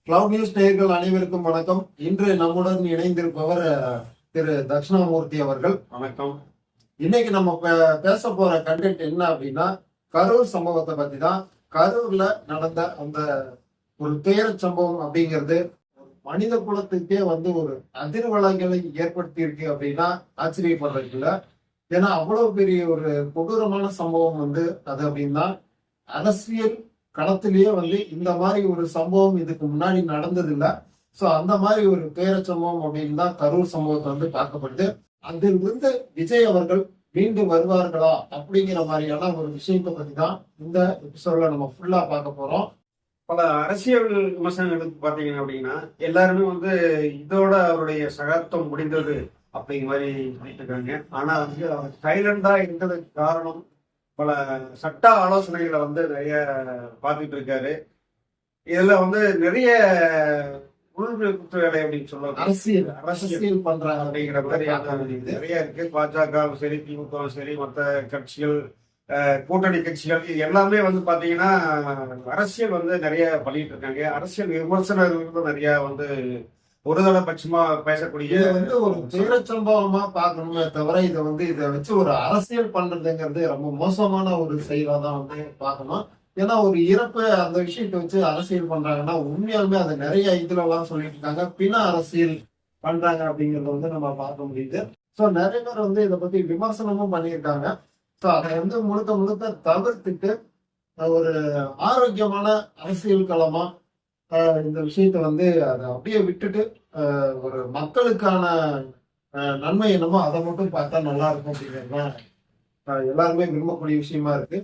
Cloud news நேயர்கள் அனைவருக்கும் வணக்கம். இன்று நம்முடன் இணைந்திருப்பவர் திரு தட்சிணாமூர்த்தி அவர்கள். வணக்கம். இன்னைக்கு நம்ம பேச போற கண்டென்ட் என்ன அப்படின்னா, கரூர் சம்பவத்தை பத்தி தான். கரூர்ல நடந்த அந்த ஒரு துயர சம்பவம் அப்படிங்கிறது மனித குலத்துக்கே ஒரு அதிர்வலைகளை ஏற்படுத்தி இருக்கு அப்படின்னா ஆச்சரியப்படுறதுல. ஏன்னா அவ்வளவு பெரிய ஒரு கொடூரமான சம்பவம் அது அப்படின்னா, அரசியல் களத்திலேயே இந்த மாதிரி ஒரு சம்பவம் இதுக்கு முன்னாடி நடந்தது இல்ல. சோ அந்த மாதிரி ஒரு துயர சம்பவம் அப்படின்னு தான் கரூர் சம்பவத்தை பார்க்கப்படுது. அதிலிருந்து விஜய் அவர்கள் மீண்டும் வருவார்களா அப்படிங்கிற மாதிரியான ஒரு விஷயத்தை பத்தி தான் இந்த எபிசோட்ல நம்ம ஃபுல்லா பார்க்க போறோம். பல அரசியல் விமர்சனங்களுக்கு பாத்தீங்கன்னா அப்படின்னா எல்லாருமே இதோட அவருடைய சகாப்தம் முடிந்தது அப்படிங்கிற மாதிரி சொல்லிட்டு இருக்காங்க. ஆனா அவர் சைலண்டா இருந்ததுக்கு காரணம் பல சட்ட ஆலோசனைகளை நிறைய பார்த்துட்டு இருக்காரு. இதுல நிறைய குற்ற வேலை அப்படின்னு சொல்லுவாங்க, அரசியல் பண்றாங்க அப்படிங்கிற மாதிரியான நிறைய இருக்கு. பாஜகவும் சரி, திமுகவும் சரி, மற்ற கட்சிகள், கூட்டணி கட்சிகள், இது எல்லாமே பாத்தீங்கன்னா அரசியல் நிறைய பண்ணிட்டு இருக்காங்க. அரசியல் விமர்சனங்களும் நிறைய ஒருதலை பட்சமா பேசக்கூடிய ஒரு துயர சம்பவமா பார்க்கணுமே தவிர இதை வச்சு ஒரு அரசியல் பண்றதுங்கிறது ரொம்ப மோசமான ஒரு செயலா தான் பார்க்கணும். ஏன்னா ஒரு இறப்பு அந்த விஷயத்தை வச்சு அரசியல் பண்றாங்கன்னா உண்மையாலுமே அதை நிறைய இதுல எல்லாம் சொல்லிட்டு இருக்காங்க. பின்ன அரசியல் பண்றாங்க அப்படிங்கறத நம்ம பார்க்க முடியுது. சோ நிறைய பேர் இதை பத்தி விமர்சனமும் பண்ணியிருக்காங்க. சோ அதை முழுக்க முழுக்க தவிர்த்துட்டு ஒரு ஆரோக்கியமான அரசியல் களமா இந்த விஷயத்த அதை அப்படியே விட்டுட்டு ஒரு மக்களுக்கான நன்மை என்னமோ அதை மட்டும் பார்த்தா நல்லா இருக்கும் அப்படிங்கிறதுதான் எல்லாருமே விரும்பக்கூடிய விஷயமா இருக்கு.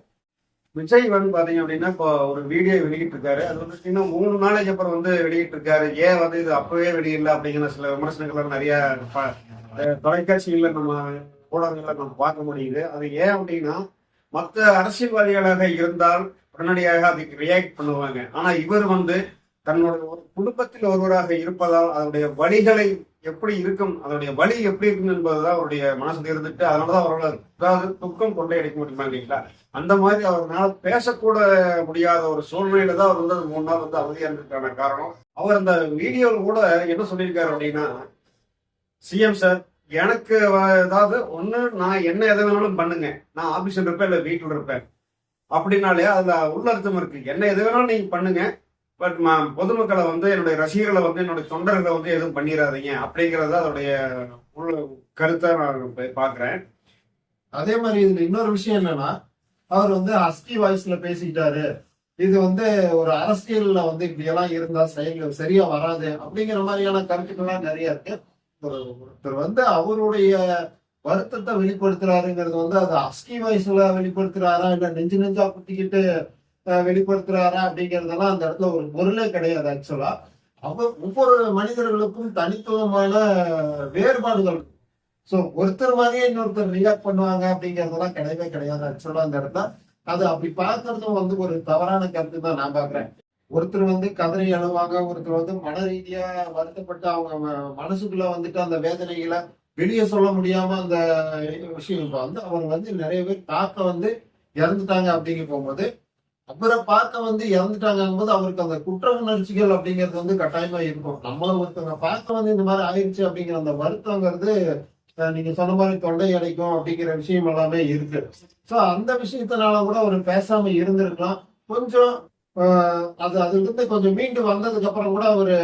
விஜய் பாத்தீங்க அப்படின்னா இப்போ ஒரு வீடியோ வெளியிட்டு இருக்காரு. அது இன்னும் 3 நாளைக்கு அப்புறம் வெளியிட்டு இருக்காரு. ஏன் இது அப்பவே வெளியிடல அப்படிங்கிற சில விமர்சனங்கள் நிறைய தொலைக்காட்சிகள்ல நம்ம ஊடகங்கள்ல நம்ம பார்க்க முடியுது. அது ஏன் அப்படின்னா, மற்ற அரசியல்வாதிகளாக இருந்தால் உடனடியாக அதுக்கு ரியாக்ட் பண்ணுவாங்க. ஆனா இவர் தன்னோட ஒரு குடும்பத்தில் ஒருவராக இருப்பதால் அதனுடைய வழிகளை எப்படி இருக்கும், அதனுடைய வழி எப்படி இருக்கும் என்பதுதான் அவருடைய மனசுல இருந்துட்டு, அதனாலதான் அவர்களால் அதாவது துக்கம் கொண்டே அடிக்க முடியுமா இல்லைங்களா, அந்த மாதிரி அவரால் பேசக்கூட முடியாத ஒரு சூழ்நிலையில தான் அவர் 3 நாள் அவதியா இருந்ததுக்கான காரணம். அவர் அந்த வீடியோவில் கூட என்ன சொல்லியிருக்காரு அப்படின்னா, சிஎம் சார், எனக்கு ஏதாவது ஒண்ணு நான் என்ன எதை வேணாலும் பண்ணுங்க, நான் ஆபீஸ்ல இருப்பேன் இல்ல வீட்டுல இருப்பேன் அப்படின்னாலே அதுல உள்ள அர்த்தம் இருக்கு. என்ன எது வேணாலும் நீங்க பண்ணுங்க, பட் பொதுமக்களை என்னுடைய ரசிகர்களை என்னுடைய தொண்டர்களை எதுவும் பண்ணிடாதீங்க அப்படிங்கறத அதோடைய உள்ள கருத்தை நான் பாக்குறேன். அதே மாதிரி இதுல இன்னொரு விஷயம் என்னன்னா, அவர் ஹஸ்கி வாய்ஸ்ல பேசிக்கிட்டாரு. இது ஒரு அரசியல்ல இப்படி எல்லாம் இருந்தா செயல்கள் சரியா வராது அப்படிங்கிற மாதிரியான கருத்துக்கள்லாம் நிறைய இருக்கு. ஒருத்தர் அவருடைய வருத்தத்தை வெளிப்படுத்துறாருங்கிறது அது ஹஸ்கி வாய்ஸ்ல வெளிப்படுத்துறாரா இல்ல நெஞ்சா குத்திக்கிட்டு வெளிப்படுத்துறாரா அப்படிங்கறதெல்லாம் அந்த இடத்துல ஒரு பொருளே கிடையாது. ஆக்சுவலா ஒவ்வொரு மனிதர்களுக்கும் தனித்துவமான வேறுபாடுகள். சோ ஒருத்தர் மாதிரியே இன்னொருத்தர் ரியாக்ட் பண்ணுவாங்க அப்படிங்கறதெல்லாம் கிடையவே கிடையாது. ஆக்சுவலா அந்த இடத்துல அது அப்படி பார்க்கறதும் ஒரு தவறான கருத்து தான் நான் பாக்குறேன். ஒருத்தர் கதறி அழுவாங்க, ஒருத்தர் மன ரீதியா வருத்தப்பட்டு அவங்க மனசுக்குள்ள அந்த வேதனைகளை வெளியே சொல்ல முடியாம அந்த விஷயம் அவங்க நிறைய பேர் தாக்க இறந்துட்டாங்க அப்படிங்க போகும்போது, அப்புறம் பார்க்க இறந்துட்டாங்கும் போது அவருக்கு அந்த குற்ற உணர்ச்சிகள் அப்படிங்கிறது கட்டாயமா இருக்கும். நம்மளும் ஒருத்தவங்க பார்க்க இந்த மாதிரி ஆயிடுச்சு அப்படிங்கிற அந்த வருத்தங்கிறது நீங்க சொன்ன மாதிரி தொண்டை அடைக்கும் அப்படிங்கிற விஷயம் எல்லாமே இருக்கு. சோ அந்த விஷயத்தினால கூட அவர் பேசாம இருந்திருக்கலாம். கொஞ்சம் அதுல இருந்து கொஞ்சம் மீண்டு வந்ததுக்கு அப்புறம் கூட ஒரு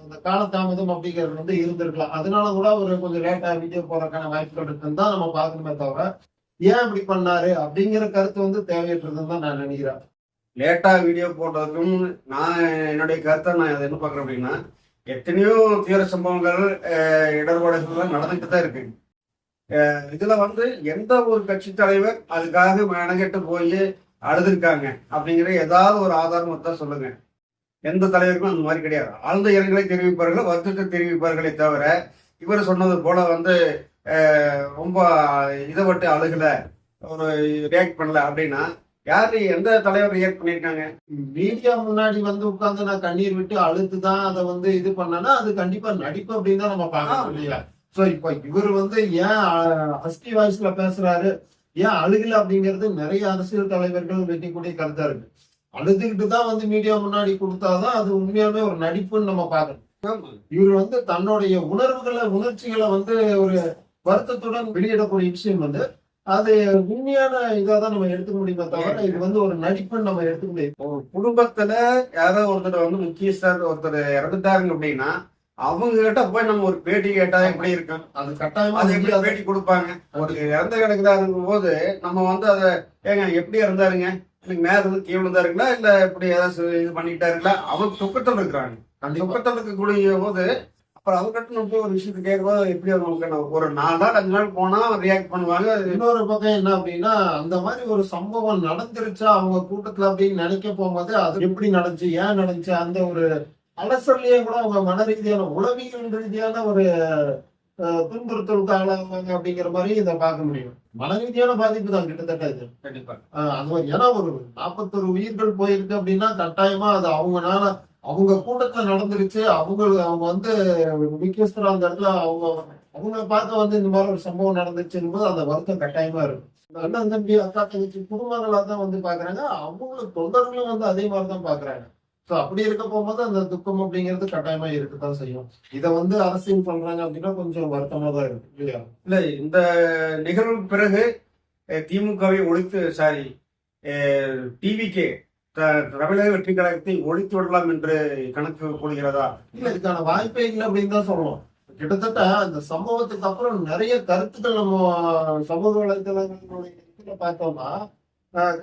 அந்த காலதாமதம் அப்படிங்கிறது இருந்திருக்கலாம். அதனால கூட அவர் கொஞ்சம் லேட்டா வீடியோ போறதுக்கான வாய்ப்புகள் இருக்குன்னு தான் நம்ம பார்க்கணுமே தவிர, ஏன் இப்படி பண்ணாரு அப்படிங்கிற கருத்து தேவையற்றதுன்னு தான் நான் நினைக்கிறேன். லேட்டா வீடியோ போட்டதுக்கும் நான் என்னுடைய கருத்தை நான் அதை என்ன பாக்குறேன் அப்படின்னா, எத்தனையோ தீவிர சம்பவங்கள் இடர்பாடுகள் நடந்துட்டு தான் இருக்கு. இதுல எந்த ஒரு கட்சி தலைவர் அதுக்காக மெனக்கெட்டு போய் அழுதுருக்காங்க அப்படிங்கிற ஏதாவது ஒரு ஆதாரம் தான் சொல்லுங்க. எந்த தலைவருக்கும் அந்த மாதிரி கிடையாது. ஆழ்ந்த இரங்கலை தெரிவிப்பார்கள், வருத்தத்தை தெரிவிப்பார்களே தவிர, இவர் சொன்னது போல ரொம்ப இதை பட்டு அழுகல, ஒரு ரியாக்ட் பண்ணல அப்படின்னா யாரு எந்த தலைவர் ரியாக்ட் பண்ணிருக்காங்க? மீடியா முன்னாடி உட்கார்ந்து நான் கண்ணீர் விட்டு அழுத்துதான் அதை இது பண்ணனா அது கண்டிப்பா நடிப்பு அப்படின்னு தான் நம்ம பார்க்க முடியல. சோ இப்ப இவர் ஏன் ஹஸ்கி வாய்ஸ்ல பேசுறாரு, ஏன் அழுகல அப்படிங்கிறது நிறைய அரசியல் தலைவர்கள் வைக்கக்கூடிய கருத்தா இருக்கு. அழுதுகிட்டு தான் வந்து மீடியா முன்னாடி கொடுத்தாதான் அது உண்மையாலுமே ஒரு நடிப்புன்னு நம்ம பார்க்கணும். ஆமா. இவர் வந்து தன்னுடைய உணர்ச்சிகளை வந்து ஒரு வருத்தத்துடன் வெளியிடக்கூடிய விஷயம் வந்து அது உண்மையான இதாதான் நம்ம எடுத்துக்க முடியுமே தவிர இது வந்து ஒரு நடிப்புன்னு நம்ம எடுத்துக்க முடியும். ஒரு குடும்பத்துல யாரோ ஒருத்தர் வந்து முக்கியஸ்தர் ஒருத்தர் இறந்துட்டாருங்க அப்படின்னா அவங்க கிட்ட போய் நம்ம ஒரு பேட்டி கேட்டா எப்படி இருக்கும்? அது கட்டாயமா அது எப்படி முடியாது. பேட்டி கொடுப்பாங்க? ஒரு இறந்து கிடக்குறாருங்கும் போது நம்ம வந்து அதை ஏங்க எப்படி இறந்தாருங்க, எனக்கு மேல இருந்து கீழே இருந்தாருங்களா இல்ல இப்படி ஏதாச்சும் இது பண்ணிட்டாருங்களா, அவங்க துக்கத்தில் இருக்கிறாங்க. அந்த கண்டிப்பா துக்கத்தில் இருக்கக்கூடிய போது அப்புறம் அவங்ககிட்ட நம்ம போய் ஒரு விஷயத்த கேட்கும்போது எப்படி அவங்களுக்கு ஒரு 4 நாள் 5 நாள் போனா ரியாக்ட் பண்ணுவாங்க. இன்னொரு பக்கம் என்ன அப்படின்னா அந்த மாதிரி ஒரு சம்பவம் நடந்துருச்சா அவங்க கூட்டத்துல அப்படின்னு நினைக்க போகும்போது அது எப்படி நடந்துச்சு, ஏன் நடந்துச்சு, அந்த ஒரு அலசல்லையே கூட அவங்க மன ரீதியான உளவியல் ரீதியான ஒரு துன்புறுத்தலுக்கு ஆளாவாங்க அப்படிங்கிற மாதிரி இதை பார்க்க முடியும். மன ரீதியான பாதிப்பு தான் கிட்டத்தட்ட இது. கண்டிப்பா. அது ஏன்னா ஒரு 41 உயிர்கள் போயிருக்கு அப்படின்னா கட்டாயமா அது அவங்கனால அவங்க கூட்டத்துல நடந்துருச்சு. அவங்க வந்து முக்கியஸ்தரா அந்த இடத்துல அவங்கள பார்க்க வந்து இந்த மாதிரி ஒரு சம்பவம் நடந்துச்சுன்னு போது அந்த வருத்தம் கட்டாயமா இருக்கும். அண்ணன் தம்பி அக்கா தங்கச்சி குடும்பங்களா தான் வந்து பாக்குறாங்க. அவங்களுக்கு தொண்டர்களும் வந்து அதே மாதிரிதான் பாக்குறாங்க. சோ அப்படி இருக்க போகும்போது அந்த துக்கம் அப்படிங்கிறது கட்டாயமா இருக்கத்தான் செய்யும். இதை வந்து அரசியல் பண்றாங்க அப்படின்னா கொஞ்சம் வருத்தமா தான் இருக்கு இல்லையா? இல்ல இந்த நிகழ்வுக்கு பிறகு திமுகவை ஒழித்து டிவிகே தமிழக வெற்றி கழகத்தை ஒழித்து விடலாம் என்று கணக்கு போடுகிறதா? இல்ல இதுக்கான வாய்ப்பே இல்லை அப்படின்னு தான் சொல்லணும். கிட்டத்தட்ட அந்த சம்பவத்துக்கு அப்புறம் நிறைய கருத்துக்கள் நம்ம சமூக வலைதளங்களுடைய இதுல பார்த்தோம்னா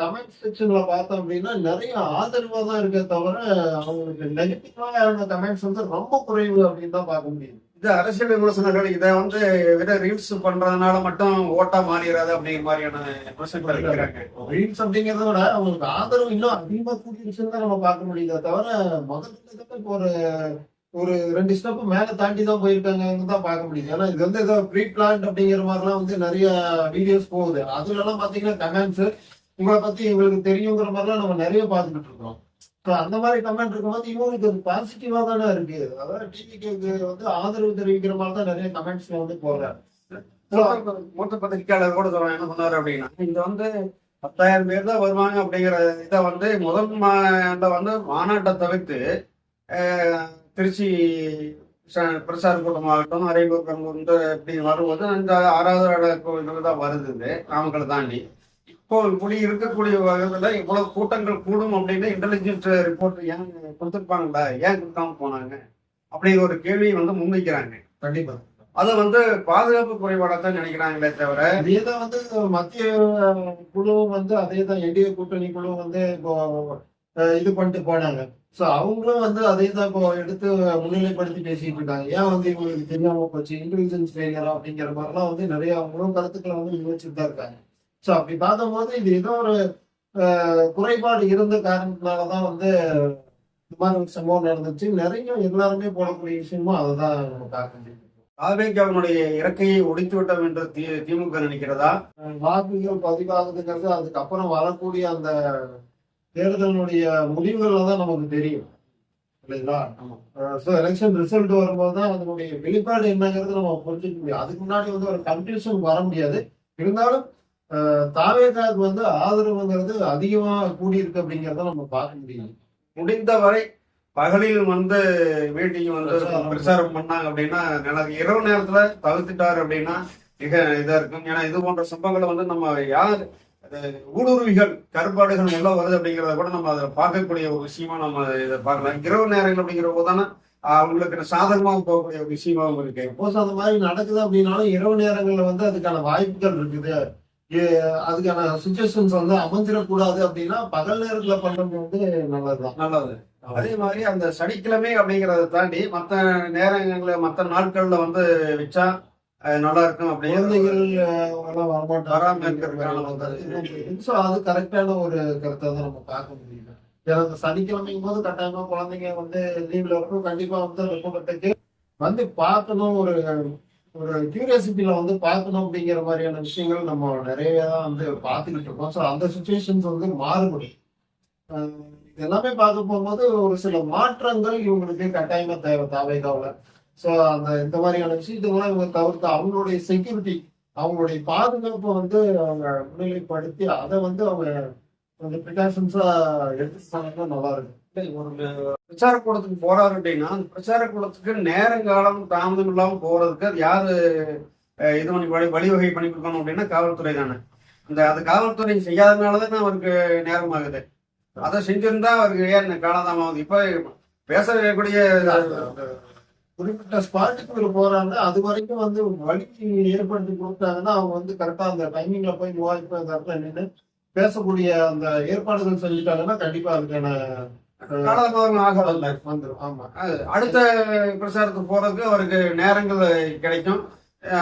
கமெண்ட் செக்ஷன்ல பார்த்தோம் அப்படின்னா நிறைய ஆதரவா தான் இருக்கே தவிர அவங்களுக்கு நெகட்டிவான கமெண்ட்ஸ் வந்து ரொம்ப குறைவு அப்படின்னு தான் பார்க்க முடியுது. இது அரசியல் விமர்சனங்கள் இதை வந்து வெறும் ரீல்ஸ் பண்றதுனால மட்டும் ஓட்டா மாறிடாது அப்படிங்கிற மாதிரியான விமர்சனங்கள் வைக்கிறாங்க. ரீல்ஸ் அப்படிங்கிறத விட அவங்களுக்கு ஆதரவு இன்னும் அதிகமா கூட்டிருச்சுன்னு தான் நம்ம பார்க்க முடியுதே தவிர முதல்ல இப்போ ஒரு 2 ஸ்டெப் மேல தாண்டி தான் போயிருக்காங்கன்னு தான் பார்க்க முடியுது. ஏன்னா இது வந்து ஏதோ ப்ரீ பிளான்ட் அப்படிங்கிற மாதிரிலாம் வந்து நிறைய வீடியோஸ் போகுது. அதுல எல்லாம் பாத்தீங்கன்னா கமெண்ட்ஸ் உங்களை பத்தி எங்களுக்கு தெரியுங்கிற மாதிரிலாம் நம்ம நிறைய பார்த்துக்கிட்டு இருக்கோம். அந்த மாதிரி கமெண்ட் இருக்கும்போது இவங்களுக்கு அது பாசிட்டிவா தானே இருக்கு. அதாவது டிவிக்கு வந்து ஆதரவு தெரிவிக்கிற மாதிரி தான் நிறைய கமெண்ட்ஸ்ல வந்து போறாரு. மூத்த பத்திரிகையாளர் கூட சொல்றாங்க என்ன சொன்னாரு அப்படின்னா இந்த வந்து 10,000 பேர் தான் வருவாங்க அப்படிங்கிற இதை வந்து முதல் வந்து மாநாட்டை தவிர்த்து திருச்சி பிரசார கூட்டமாகட்டும் அரியலூர் வந்து இப்படி வரும்போது இந்த 6வது கோவில் தான் வருது நாமக்கலை தாண்டி. இப்போ இப்படி இருக்கக்கூடிய வகையில இவ்வளவு கூட்டங்கள் கூடும் அப்படின்னு இன்டெலிஜென்ஸ் ரிப்போர்ட் ஏன் கொடுத்துருப்பாங்களா, ஏன் கொடுக்காம போனாங்க அப்படிங்கிற ஒரு கேள்வியை வந்து முன்வைக்கிறாங்க. கண்டிப்பா அதை வந்து பாதுகாப்பு குறைபாடாதான் நினைக்கிறாங்களே தவிர இதேதான் வந்து மத்திய குழுவும் வந்து அதேதான் என்டிஏ கூட்டணி குழு வந்து இப்போ இது பண்ணிட்டு போனாங்க. சோ அவங்களும் வந்து அதே தான் இப்போ எடுத்து முன்னிலைப்படுத்தி பேசிட்டு இருக்காங்க. ஏன் வந்து இவங்களுக்கு தெரியாம போச்சு, இன்டெலிஜென்ஸ் ஃபெயிலியரா அப்படிங்கிற மாதிரிலாம் வந்து நிறைய அவங்களும் கருத்துக்களை வந்து முன்வச்சுட்டு தான் இருக்காங்க. சோ அப்படி பார்க்கும்போது இது ஏதோ ஒரு குறைபாடு இருந்த காரணத்தினாலதான் வந்து இந்த மாதிரி ஒரு சம்பவம் நடந்துச்சு. நிறைய எல்லாருமே போடக்கூடிய விஷயமும் அதைதான் நம்ம பார்க்க முடியும். அவனுடைய இறக்கையை ஒடித்து விட்டோம் என்று திமுக நினைக்கிறதா? வாக்குகள் பதிவாகுதுங்கிறது அதுக்கப்புறம் வரக்கூடிய அந்த தேர்தலுடைய முடிவுகள்ல தான் நமக்கு தெரியும் இல்லைங்களா? ஸோ எலெக்ஷன் ரிசல்ட் வரும்போது தான் அதனுடைய வெளிப்பாடு என்னங்கிறது நம்ம புரிஞ்சுக்க முடியும். அதுக்கு முன்னாடி வந்து ஒரு கன்ஃபியூஷன் வர முடியாது. இருந்தாலும் தாவேகாவுக்கு வந்து ஆதரவுங்கிறது அதிகமா கூடியிருக்கு அப்படிங்கிறத நம்ம பார்க்க முடியும். முடிந்தவரை பகலில் வந்து மீட்டிங் வந்து பிரச்சாரம் பண்ணாங்க அப்படின்னா எனக்கு இரவு நேரத்துல தவிர்த்துட்டாரு அப்படின்னா மிக இதா இருக்கும். ஏன்னா இது போன்ற சம்பவங்களை வந்து நம்ம யார் ஊடுருவிகள் கருப்பாடுகள் உள்ள வருது அப்படிங்கிறத கூட நம்ம அதை பார்க்கக்கூடிய ஒரு விஷயமா நம்ம இதை பார்க்கலாம். இரவு நேரங்கள் அப்படிங்கிற போதானே அவங்களுக்கு சாதகமாக போகக்கூடிய ஒரு விஷயமாவும் இருக்கு. சப்போஸ் அந்த மாதிரி நடக்குது அப்படின்னாலும் இரவு நேரங்கள்ல வந்து அதுக்கான வாய்ப்புகள் இருக்குது. அதுக்கான சுச்சுவேஷன்ஸ் வந்து அமைஞ்சிடக்கூடாது அப்படின்னா பகல் நேரத்துல பண்றது வந்து நல்லது. அதே மாதிரி அந்த சனிக்கிழமை அப்படிங்கறத தாண்டி மற்ற நேரங்கள்ல மற்ற நாட்கள்ல வந்து வச்சா நல்லா இருக்கும் குழந்தைகள் வராம இருக்கிறதுக்கான அது கரெக்டான ஒரு கருத்தை தான் நம்ம பார்க்க முடியல. எனக்கு சனிக்கிழமைக்கும் போது கட்டாயமா குழந்தைங்க வந்து லீவ்ல இருக்கும். கண்டிப்பா வந்து வெப்பப்பட்டுக்கு வந்து பார்க்கணும், ஒரு ஒரு கியூரியாசிட்டியில வந்து பார்க்கணும் அப்படிங்கிற மாதிரியான விஷயங்கள் நம்ம நிறைய தான் வந்து பார்த்துக்கிட்டு இருக்கோம். ஸோ அந்த சுச்சுவேஷன்ஸ் வந்து மாறுபடும். இது எல்லாமே பார்க்க போகும்போது ஒரு சில மாற்றங்கள் இவங்களுக்கு கட்டாயமா தேவை தாவேகாவுல. ஸோ அந்த இந்த மாதிரியான விஷயத்தெல்லாம் இவங்க தவிர்த்து அவங்களுடைய செக்யூரிட்டி, அவங்களுடைய பாதுகாப்பை வந்து அவங்க முன்னிலைப்படுத்தி அதை வந்து அவங்க கொஞ்சம் ப்ரிகாஷன்ஸா எடுத்து போனா நல்லா இருக்கும். ஒரு பிரச்சார கூடத்துக்கு போறாரு அப்படின்னா அந்த பிரச்சார கூடத்துக்கு நேரங்காலம் தாமதம் இல்லாம போறதுக்கு அது யாரு இது பண்ணி வழிவகை பண்ணி கொடுக்கணும் அப்படின்னா காவல்துறை தானே. அது காவல்துறை செய்யாதனாலதான் அவருக்கு நேரம் ஆகுது. அதை செஞ்சிருந்தா அவருக்கு ஏன் காலதாமம் ஆகுது. இப்ப பேசக்கூடிய குறிப்பிட்ட ஸ்பாட்டுக்கு போறாங்க, அது வரைக்கும் வந்து வழி ஏற்படுத்தி கொடுத்தாங்கன்னா அவங்க வந்து கரெக்டா அந்த டைமிங்ல போய் மூவாயிரம் கரெக்டா நின்று பேசக்கூடிய அந்த ஏற்பாடுகள் செஞ்சுட்டாங்கன்னா கண்டிப்பா அதுக்கான காலதாமதம் ஆகல வந்துடும். ஆமா, அடுத்த பிரச்சாரத்துக்கு போறதுக்கு அவருக்கு நேரங்கள் கிடைக்கும்.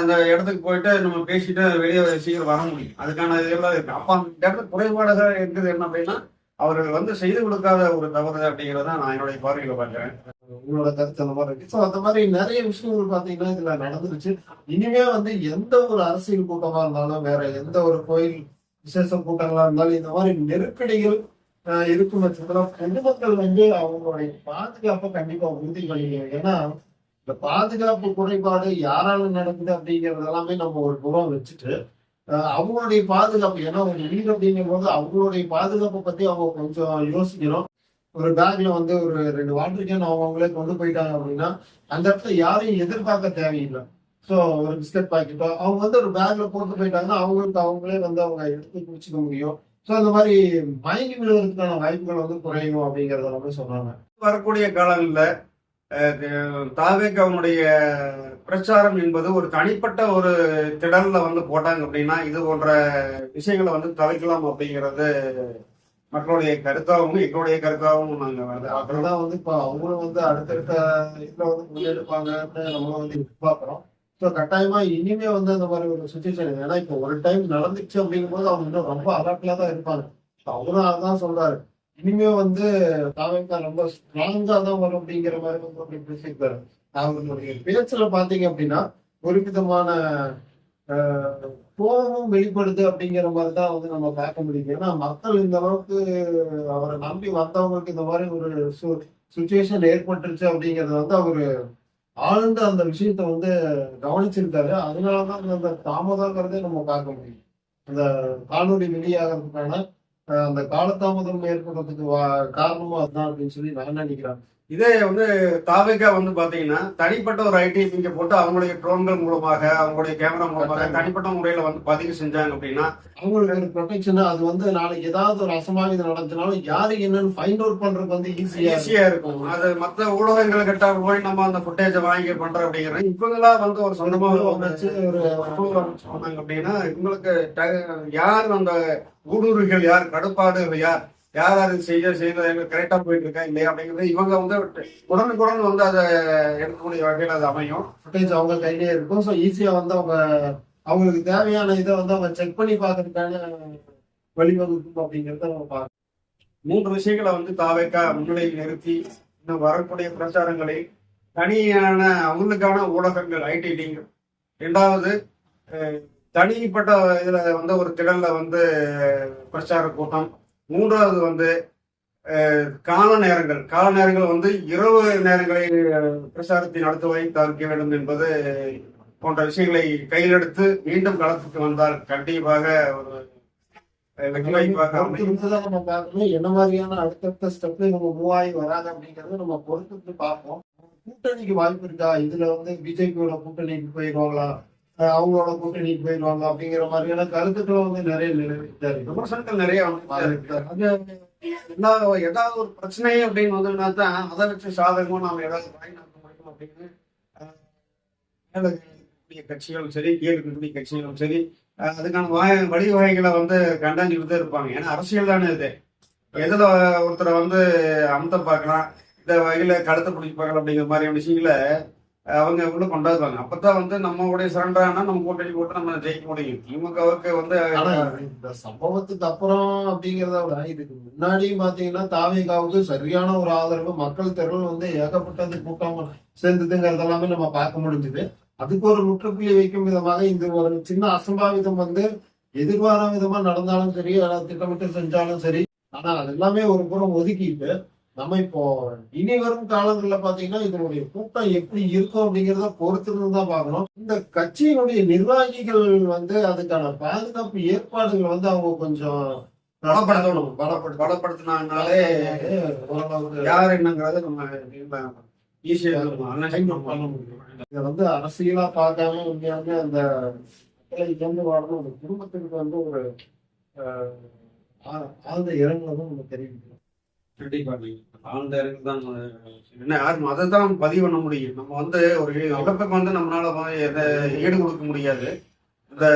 அந்த இடத்துக்கு போயிட்டு நம்ம பேசிட்டு வெளியே சீக்கிரம் வர முடியும். அதுக்கான இதெல்லாம் இருக்கு. அப்ப அந்த இடத்துல குறைபாடுகள் இருக்குது என்ன அப்படின்னா அவர்கள் வந்து செய்து கொடுக்காத ஒரு தவறு அப்படிங்கிறத நான் என்னுடைய பார்வையில பார்க்கிறேன். உங்களோட கருத்து அந்த மாதிரி இருக்கு. ஸோ அந்த மாதிரி நிறைய விஷயங்கள் பாத்தீங்கன்னா இதுல நடந்துருச்சு. இனிமே வந்து எந்த ஒரு அரசியல் கூட்டமா இருந்தாலும், வேற எந்த ஒரு கோயில் விசேஷ கூட்டங்களா இருந்தாலும், இந்த மாதிரி நெருக்கடிகள் இருக்கும் பட்சத்துல பொதுமக்கள் வந்து அவங்களுடைய பாதுகாப்பை கண்டிப்பா உறுதி பண்ணிக்கணும். ஏன்னா இந்த பாதுகாப்பு குறைபாடு யாரால நடக்குது அப்படிங்கறது எல்லாமே நம்ம ஒரு புறம் வச்சுட்டு அவங்களுடைய பாதுகாப்பு, ஏன்னா ஒரு வீடு அப்படிங்கும் போது அவங்களுடைய பாதுகாப்பை பத்தி அவங்க கொஞ்சம் யோசிக்கணும். ஒரு பேக்ல வந்து ஒரு 2 வாட்டர் கேன் அவங்களே கொண்டு போயிட்டாங்க அப்படின்னா அந்த இடத்துல யாரையும் எதிர்பார்க்க தேவையில்லை. ஸோ ஒரு பிஸ்கட் பாக்கெட்டோ அவங்க வந்து ஒரு பேக்ல போட்டு போயிட்டாங்கன்னா அவங்களுக்கு அவங்களே வந்து அவங்க எடுத்து குடிச்சுக்க முடியும். ஸோ அந்த மாதிரி மயங்கி விழுவதற்கான வாய்ப்புகள் வந்து குறையும் அப்படிங்கறத நம்ம சொன்னாங்க. வரக்கூடிய காலங்கள்ல தாவேக்காவுடைய பிரச்சாரம் என்பது ஒரு தனிப்பட்ட ஒரு திடல்ல வந்து போட்டாங்க அப்படின்னா இது போன்ற விஷயங்களை வந்து தவிர்க்கலாம் அப்படிங்கிறது மக்களுடைய கருத்தாகவும் எங்களுடைய கருத்தாகவும் நாங்க அப்படிதான் வந்து இப்ப அவங்களும் வந்து அடுத்தடுத்த இதுல வந்து முன்னெடுப்பாங்கன்னு நம்மளும் வந்து எதிர்பார்க்கிறோம். ஸோ கட்டாயமா இனிமே வந்து அந்த மாதிரி ஒரு சுச்சுவேஷன், ஏன்னா இப்போ ஒரு டைம் நடந்துச்சு அப்படிங்கும் போது அவங்க இன்னும் ரொம்ப அலர்ட்ல தான் இருப்பாங்க. அவரும் அதான் சொல்றாரு, இனிமே வந்து தாவேக்கா ரொம்ப ஸ்ட்ராங்கா தான் வரும் அப்படிங்கிற மாதிரி வந்து அப்படி பேசியிருக்காரு. அவங்களுடைய பேச்சுல பாத்தீங்க அப்படின்னா ஒரு விதமான கோபமும் வெளிப்படுது அப்படிங்கிற மாதிரி தான் வந்து நம்ம பார்க்க முடியுது. ஏன்னா மக்கள் இந்த அளவுக்கு அவரை நம்பி வந்தவங்களுக்கு இந்த மாதிரி ஒரு சுச்சுவேஷன் ஏற்பட்டுருச்சு அப்படிங்கறது வந்து அவரு ஆழ்ந்த அந்த விஷயத்த வந்து கவனிச்சிருக்காரு. அதனாலதான் அந்த தாமதங்கிறதே நம்ம பார்க்க முடியும். அந்த காணொலி வெளியாகிறதுக்கான அந்த காலதாமதம் ஏற்படுறதுக்கு காரணமும் அதுதான் அப்படின்னு சொல்லி நான் நினைக்கிறேன். இதே வந்து தாவேக்கா வந்து பாத்தீங்கன்னா தனிப்பட்ட ஒரு ஐடி இங்க போட்டு அவங்களுடைய ட்ரோன்கள் மூலமாக அவங்களுடைய கேமரா மூலமாக தனிப்பட்ட முறையில வந்து பதிவு செஞ்சாங்க அப்படின்னா அவங்களுக்கு ஒரு ப்ரொடெக்ஷன், அது வந்து நாளைக்கு ஏதாவது ஒரு அசம்பாவிதம் நடத்தினாலும் யாரு என்னன்னு ஃபைண்ட் அவுட் பண்றதுக்கு வந்து ஈஸியா இருக்கும். அது மற்ற ஊடகங்கள் கிட்ட போய் நம்ம அந்த ஃபுட்டேஜை வாங்கி பண்றோம் அப்படிங்கிறது இவங்களா வந்து ஒரு சொந்தமா வச்சு ஒரு சொன்னாங்க அப்படின்னா இவங்களுக்கு யார் அந்த ஊடுருவிகள் யார், கடுப்பாடுகள் யார், யார் அது செய்யறது கரெக்டா போயிட்டு இருக்கா இல்லையா அப்படிங்கிறது இவங்க வந்து உடனுக்குடன் வந்து அதை எடுக்கக்கூடிய வகையில் அது அமையும். ஃபுட்டேஜ் அவங்க கையிலேயே இருக்கும். ஸோ ஈஸியா வந்து அவங்களுக்கு தேவையான இதை வந்து அவங்க செக் பண்ணி பார்க்கறதுக்கான வழிவகுக்கும் அப்படிங்கிறத நம்ம பார்க்கணும். 3 விஷயங்களை வந்து தாவேக்கா முன்னிலையில் நிறுத்தி இன்னும் வரக்கூடிய பிரச்சாரங்களை தனியான அவங்களுக்கான ஊடகங்கள் ஐடி லிங்க், 2வது தனிப்பட்ட இதுல வந்து ஒரு திடல்ல வந்து பிரச்சார கூட்டம், 3வது வந்து கால நேரங்கள் வந்து இரவு நேரங்களில் பிரச்சாரத்தை நடத்துவதை தவிர்க்க வேண்டும் என்பது போன்ற விஷயங்களை கையில் எடுத்து மீண்டும் களத்துக்கு வந்தால் கண்டிப்பாக ஒரு நம்ம பார்க்கணும். என்ன மாதிரியான அடுத்தடுத்த ஸ்டெப்ல நம்ம மூவாயி வராங்க அப்படிங்கறத நம்ம பொறுத்து பார்ப்போம். கூட்டணிக்கு வாய்ப்பு இருக்கா, இதுல வந்து பிஜேபியோட கூட்டணிக்கு போயிடுவாங்களா, அவங்களோட கூட்டணிக்கு போயிடுவாங்க அப்படிங்கிற மாதிரியான கருத்துக்களும் வந்து நிறைய விமர்சனங்கள் நிறைய ஏதாவது ஒரு பிரச்சனை அப்படின்னு வந்தோம்னா தான் அதை வச்சு சாதகமா நாம ஏதாவது பயன்படுத்த முடியும் அப்படின்னு கட்சிகளும் சரி, இருக்கக்கூடிய கட்சிகளும் சரி அதுக்கான வழிவகைகளை வந்து கண்டறிஞ்சுட்டு இருப்பாங்க. ஏன்னா அரசியல் தானே இது. எதுல ஒருத்தரை வந்து அமுத்த பார்க்கலாம், இந்த வகையில கழுத்தை பிடிச்சி பார்க்கலாம் அப்படிங்கிற மாதிரியான விஷயங்களை அவங்க உள்ள கொண்டாடுவாங்க. அப்பதான் வந்து நம்ம உடைய சரண்டரானா நம்ம கூட்டணி போட்டு நம்ம ஜெயிக்க முடியும். திமுகவுக்கு வந்து இந்த சம்பவத்துக்கு அப்புறம் அப்படிங்கிறத விட இதுக்கு முன்னாடியும் பாத்தீங்கன்னா தாவேகாவுக்கு சரியான ஒரு ஆதரவு மக்கள் திரள் வந்து ஏகப்பட்டது கூட்டம் சேர்ந்ததுங்கிறது எல்லாமே நம்ம பார்க்க முடிஞ்சுது. அதுக்கு ஒரு முற்றுப்புள்ளி வைக்கும் விதமாக இந்த ஒரு சின்ன அசம்பாவிதம் வந்து எதிர்பாரா விதமா நடந்தாலும் சரி, திட்டமிட்டு செஞ்சாலும் சரி, ஆனா அது எல்லாமே ஒரு புறம் ஒதுக்கிட்டு நம்ம இப்போ இனி வரும் காலங்கள்ல பாத்தீங்கன்னா இதனுடைய கூட்டம் எப்படி இருக்கும் அப்படிங்கிறத பொறுத்திருந்து தான் பார்க்கணும். இந்த கட்சியினுடைய நிர்வாகிகள் வந்து அதுக்கான பாதுகாப்பு ஏற்பாடுகளை வந்து அவங்க கொஞ்சம் பலப்படுத்தணும். பலப்படுத்த பலப்படுத்தினாலே ஓரளவுக்கு யார் என்னங்கிறத நம்ம ஈஸியா பண்ண முடியும். இதை வந்து அரசியலா பார்க்காம உண்மையாலுமே அந்த மக்களை சேர்ந்து வாழணும், அந்த குடும்பத்துக்கு வந்து ஒரு ஆழ்ந்த இரங்கலும் நம்ம தெரிவிக்கணும். கண்டிப்பா ஆழ்ந்த அறிவு தான் என்ன யாரும் அதை தான் பதிவு பண்ண முடியும். நம்ம வந்து ஒரு இழப்புக்கு வந்து நம்மளால எதை ஈடு கொடுக்க முடியாது. இந்த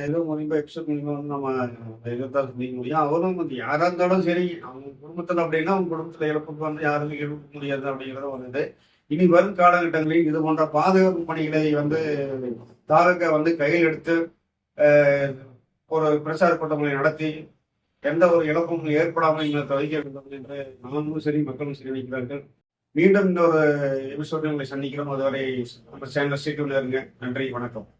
இது மூலியமா எக்ஸ்ட் மூலியமா வந்து நம்ம இதைத்தான் சொல்லிக்க முடியும். அவரும் வந்து யாரா இருந்தாலும் சரி, அவங்க குடும்பத்துல அப்படின்னா அவங்க குடும்பத்துல இழப்புக்கு வந்து யாருமே ஈடு கொடுக்க முடியாது அப்படிங்கிறத ஒரு இது. இனி வரும் காலகட்டங்களில் இது போன்ற பாதுகாப்பு பணிகளை வந்து தாரக வந்து கையில் எடுத்து ஒரு பிரச்சார கூட்டங்களை நடத்தி எந்த ஒரு இழப்பும் ஏற்படாமல் எங்களை தவிக்க வேண்டும் என்று நானும் சரி மக்களும் சரி நினைக்கிறார்கள். மீண்டும் இந்த ஒரு எபிசோடு உங்களை சந்திக்கிறோம். அதுவரை நம்ம சேனல் ஸ்டே டியூன்ல இருங்க. நன்றி, வணக்கம்.